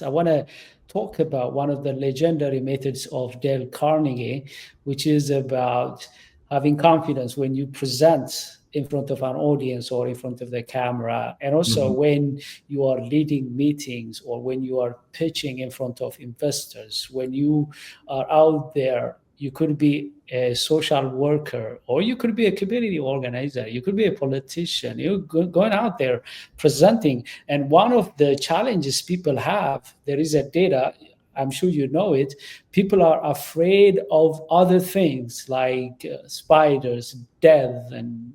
I want to talk about one of the legendary methods of Dale Carnegie, which is about having confidence when you present in front of an audience or in front of the camera, and also when you are leading meetings or when you are pitching in front of investors. When you are out there, you could be a social worker, or you could be a community organizer, you could be a politician. You're going out there presenting. And one of the challenges people have, there is a data, I'm sure you know it, people are afraid of other things like spiders, death, and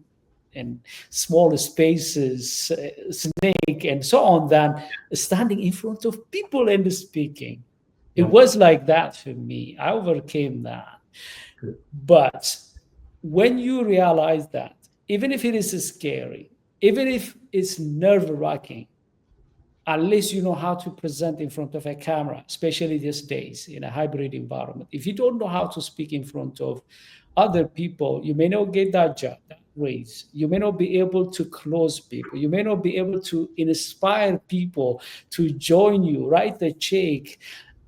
small spaces, snake, and so on, than standing in front of people and speaking. It was like that for me. I overcame that. But when you realize that, even if it is scary, even if it's nerve-wracking, unless you know how to present in front of a camera, especially these days in a hybrid environment, if you don't know how to speak in front of other people, you may not get that job, that raise. You may not be able to close people. You may not be able to inspire people to join you, write the check,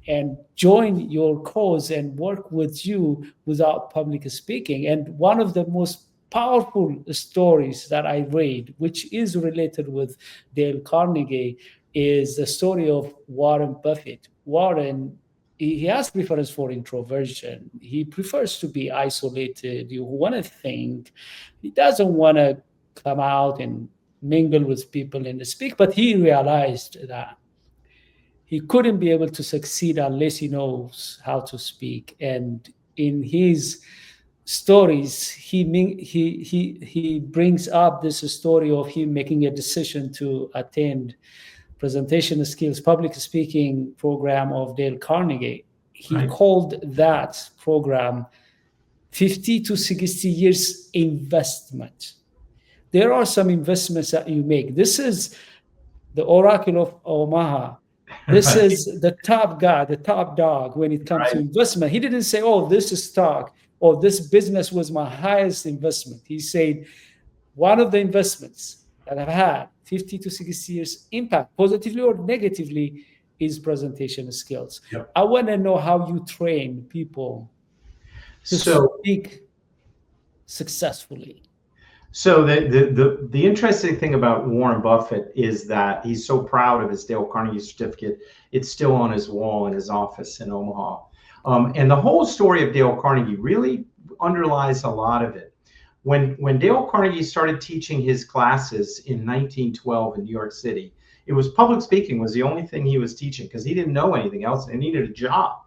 and join your cause and work with you without public speaking. And one of the most powerful stories that I read, which is related with Dale Carnegie, is the story of Warren Buffett. Warren, he has preference for introversion. He prefers to be isolated. You want to think. He doesn't want to come out and mingle with people and speak, but he realized that he couldn't be able to succeed unless he knows how to speak. And in his stories, he brings up this story of him making a decision to attend presentation skills, public speaking program of Dale Carnegie. He called that program 50 to 60 years investment. There are some investments that you make. This is the Oracle of Omaha. This is the top guy, the top dog when it comes to investment. He didn't say, oh, this is stock, or this business was my highest investment. He said, one of the investments that I've had 50 to 60 years impact, positively or negatively, is presentation skills. I want to know how you train people to speak successfully. So the interesting thing about Warren Buffett is that he's so proud of his Dale Carnegie certificate. It's still on his wall in his office in Omaha. And the whole story of Dale Carnegie really underlies a lot of it. When Dale Carnegie started teaching his classes in 1912 in New York City, it was public speaking was the only thing he was teaching because he didn't know anything else and he needed a job.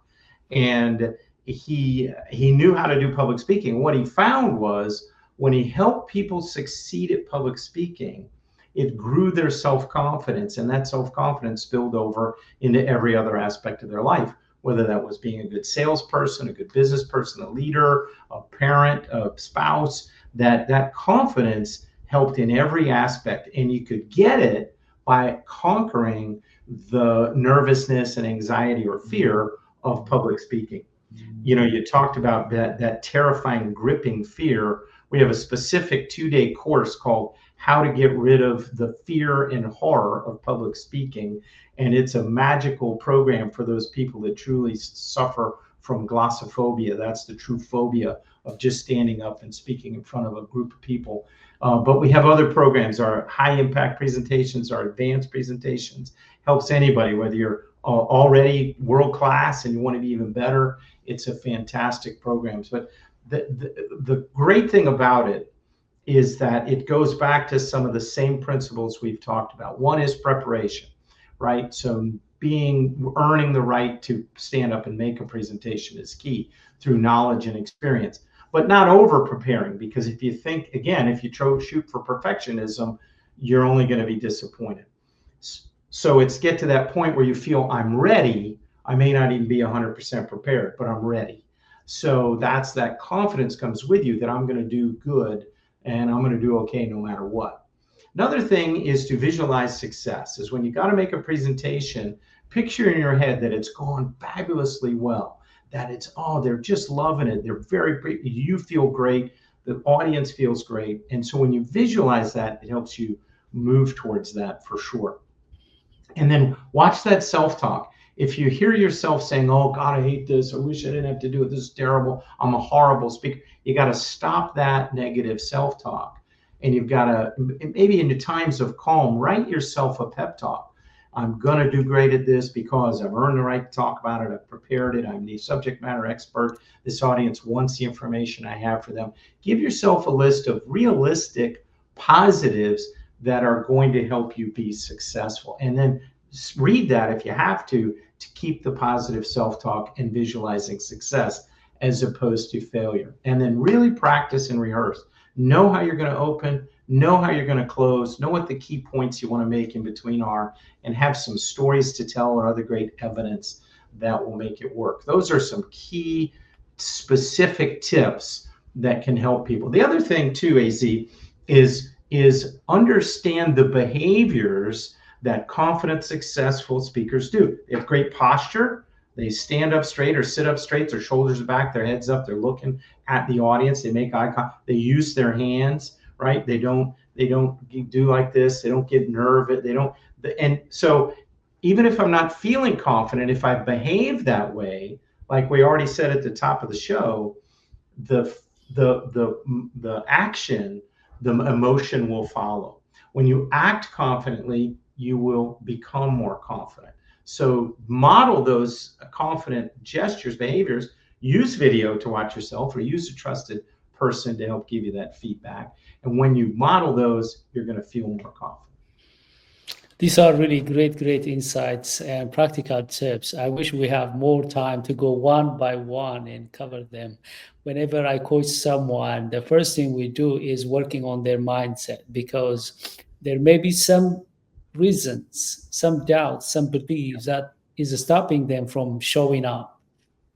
And he knew how to do public speaking. What he found was, when he helped people succeed at public speaking, it grew their self-confidence, and that self-confidence spilled over into every other aspect of their life, whether that was being a good salesperson, a good business person, a leader, a parent, a spouse. That confidence helped in every aspect, and you could get it by conquering the nervousness and anxiety or fear of public speaking. You know, you talked about that terrifying, gripping fear. We have a specific 2-day course called How to Get Rid of the Fear and Horror of Public Speaking. And it's a magical program for those people that truly suffer from glossophobia. That's the true phobia of just standing up and speaking in front of a group of people. But we have other programs, our high impact presentations, our advanced presentations. Helps anybody, whether you're already world class and you want to be even better. It's a fantastic program. But the great thing about it is that it goes back to some of the same principles we've talked about. One is preparation, right? So earning the right to stand up and make a presentation is key through knowledge and experience, but not over preparing, because if you think, again, if you shoot for perfectionism, you're only going to be disappointed. So it's get to that point where you feel, I'm ready. I may not even be 100% prepared, but I'm ready. So that's that confidence comes with you that I'm going to do good and I'm going to do okay no matter what. Another thing is to visualize success. Is when you got to make a presentation, picture in your head that it's gone fabulously well, that it's, oh, they're just loving it. They're very, you feel great. The audience feels great. And so when you visualize that, it helps you move towards that for sure. And then watch that self-talk. if you hear yourself saying, oh God, I hate this, I wish I didn't have to do it, this is terrible, I'm a horrible speaker, you got to stop that negative self-talk. And you've got to, maybe in the times of calm, write yourself a pep talk. I'm going to do great at this because I've earned the right to talk about it. I've prepared it. I'm the subject matter expert. This audience wants the information I have for them. Give yourself a list of realistic positives that are going to help you be successful. And then read that if you have to keep the positive self-talk and visualizing success as opposed to failure. And then really practice and rehearse. Know how you're going to open, know how you're going to close, know what the key points you want to make in between are, and have some stories to tell or other great evidence that will make it work. Those are some key specific tips that can help people. The other thing too, AZ, is understand the behaviors that confident, successful speakers do. They have great posture. They stand up straight or sit up straight, their shoulders are back, their heads up, they're looking at the audience, they make eye contact, they use their hands, right? They don't do like this, they don't get nervous, and so even if I'm not feeling confident, if I behave that way, like we already said at the top of the show, the action, the emotion will follow. When you act confidently, you will become more confident. So model those confident gestures, behaviors, use video to watch yourself or use a trusted person to help give you that feedback. And when you model those, you're going to feel more confident. These are really great insights and practical tips. I wish we have more time to go one by one and cover them. Whenever I coach someone, the first thing we do is working on their mindset, because there may be some reasons, some doubts, some beliefs that is stopping them from showing up,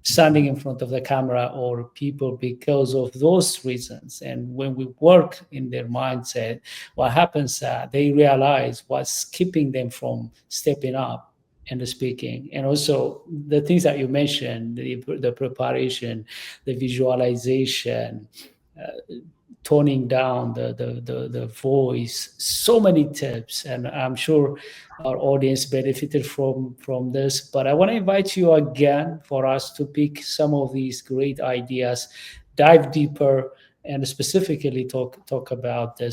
standing in front of the camera or people because of those reasons. And when we work in their mindset, what happens that they realize what's keeping them from stepping up and speaking. And also the things that you mentioned, the preparation, the visualization, toning down the voice, so many tips, and I'm sure our audience benefited from this. But I want to invite you again for us to pick some of these great ideas, dive deeper, and specifically talk about this